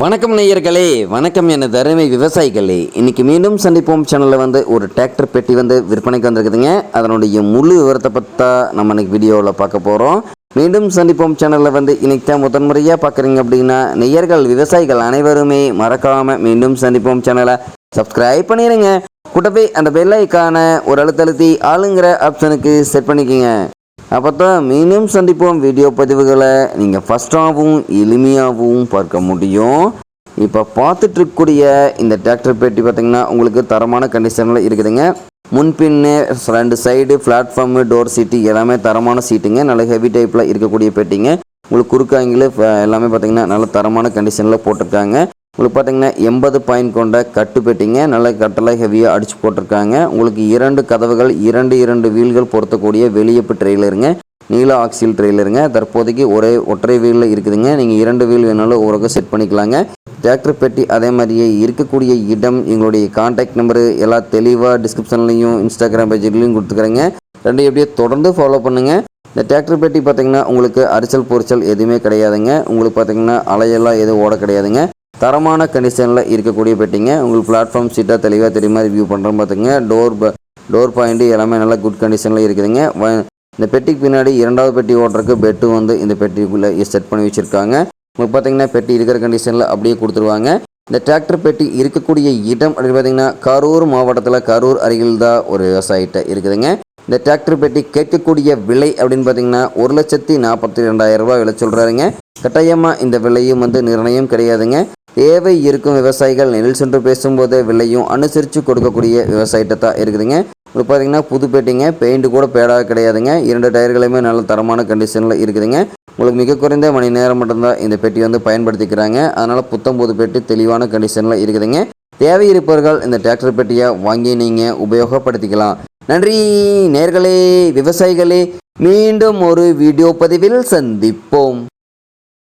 வணக்கம் நேயர்களே, வணக்கம் எனது அருமை விவசாயிகளே. இன்றைக்கி மீண்டும் சந்திப்போம் சேனலில் ஒரு டிராக்டர் பெட்டி விற்பனைக்கு வந்திருக்குதுங்க. அதனுடைய முழு விவரத்தை பற்றி நம்ம இன்றைக்கி வீடியோவில் பார்க்க போகிறோம். மீண்டும் சந்திப்போம் சேனலில் இன்றைக்கி தான் முதன்முறையாக பார்க்குறீங்க அப்படின்னா நேயர்கள் விவசாயிகள் அனைவருமே மறக்காமல் மீண்டும் சந்திப்போம் சேனலை சப்ஸ்கிரைப் பண்ணிடுங்க. கூட்டவே அந்த பெல் ஐக்கான ஒரு அழுத்தழுத்தி ஆளுங்கிற ஆப்ஷனுக்கு செட் பண்ணிக்கோங்க. அப்போ தான் மீண்டும் சந்திப்போம் வீடியோ பதிவுகளை நீங்கள் ஃபஸ்ட்டாகவும் எளிமையாகவும் பார்க்க முடியும். இப்போ பார்த்துட்ருக்கக்கூடிய இந்த டிராக்டர் பெட்டி பார்த்திங்கன்னா உங்களுக்கு தரமான கண்டிஷனில் இருக்குதுங்க. முன்பின்னு 2 சைடு பிளாட்ஃபார்மு டோர் சீட்டு எல்லாமே தரமான சீட்டுங்க. நல்ல ஹெவி டைப்பில் இருக்கக்கூடிய பெட்டிங்க. உங்களுக்கு குறுக்காங்கில் எல்லாமே பார்த்திங்கன்னா நல்ல தரமான கண்டிஷனில் போட்டிருக்காங்க. உங்களுக்கு பார்த்திங்கன்னா 80 பாயிண்ட் கொண்ட கட்டு பெட்டிங்க. நல்ல கட்டெல்லாம் ஹெவியாக அடித்து போட்டிருக்காங்க. உங்களுக்கு 2 கதவுகள் 2 வீல்கள் பொருத்தக்கூடிய வெளியப்பு ட்ரெய்லருங்க. நீல ஆக்சில் ட்ரெய்லருங்க. தற்போதைக்கு ஒற்றை வீலில் இருக்குதுங்க. நீங்கள் 2 வீல் வேணாலும் ஒரு செட் பண்ணிக்கலாங்க. டிராக்டர் பெட்டி அதே மாதிரியே இருக்கக்கூடிய இடம், எங்களுடைய கான்டாக்ட் நம்பரு எல்லாம் தெளிவாக டிஸ்கிரிப்ஷன்லையும் இன்ஸ்டாகிராம் பேஜ்லையும் கொடுத்துக்கிறேங்க. ரெண்டையும் எப்படியே தொடர்ந்து ஃபாலோ பண்ணுங்கள். இந்த டிராக்டர் பெட்டி பார்த்திங்கன்னா உங்களுக்கு அரிச்சல் பொரிச்சல் எதுவுமே கிடையாதுங்க. உங்களுக்கு பார்த்திங்கன்னா அலையெல்லாம் எதுவும் ஓட கிடையாதுங்க. தரமான கண்டிஷனில் இருக்கக்கூடிய பெட்டிங்க. உங்களுக்கு பிளாட்ஃபார்ம் சீட்டாக தெளிவாக தெரியுமா ரிவ்யூ பண்ணுறோம் பார்த்துங்க. டோர் பாயிண்ட்டு எல்லாமே நல்லா குட் கண்டிஷனில் இருக்குதுங்க. இந்த பெட்டிக்கு பின்னாடி 2வது பெட்டி ஓட்டுறதுக்கு பெட்டு இந்த பெட்டிக்குள்ளே செட் பண்ணி வச்சுருக்காங்க. உங்களுக்கு பார்த்திங்கன்னா பெட்டி இருக்கிற கண்டிஷனில் அப்படியே கொடுத்துருவாங்க. இந்த டிராக்டர் பெட்டி இருக்கக்கூடிய இடம் அப்படின்னு பார்த்திங்கன்னா கரூர் மாவட்டத்தில் கரூர் அருகில் தான் ஒரு விவசாயிட்ட இருக்குதுங்க. இந்த டிராக்டர் பெட்டி கேட்கக்கூடிய விலை அப்படின்னு பார்த்திங்கன்னா 1,42,000 ரூபா விலை சொல்கிறாருங்க. கட்டாயமாக இந்த விலையும் நிர்ணயம் கிடையாதுங்க. தேவை இருக்கும் விவசாயிகள் நெல் சென்று பேசும்போது விலையும் அனுசரித்து கொடுக்கக்கூடிய விவசாயிட்ட தான் இருக்குதுங்க. உங்களுக்கு பார்த்திங்கன்னா புது பெட்டிங்க. பெயிண்ட் கூட பேடாக கிடையாதுங்க. 2 டயர்களுமே நல்ல தரமான கண்டிஷனில் இருக்குதுங்க. உங்களுக்கு மிக குறைந்த மணி நேரம் மட்டும்தான் இந்த பெட்டி பயன்படுத்திக்கிறாங்க. அதனால் புத்தம்புது பெட்டி தெளிவான கண்டிஷனில் இருக்குதுங்க. தேவை இருப்பவர்கள் இந்த டிராக்டர் பெட்டியை வாங்கி நீங்கள் உபயோகப்படுத்திக்கலாம். நன்றி நேயர்களே, விவசாயிகளே. மீண்டும் ஒரு வீடியோ பதிவில் சந்திப்போம்.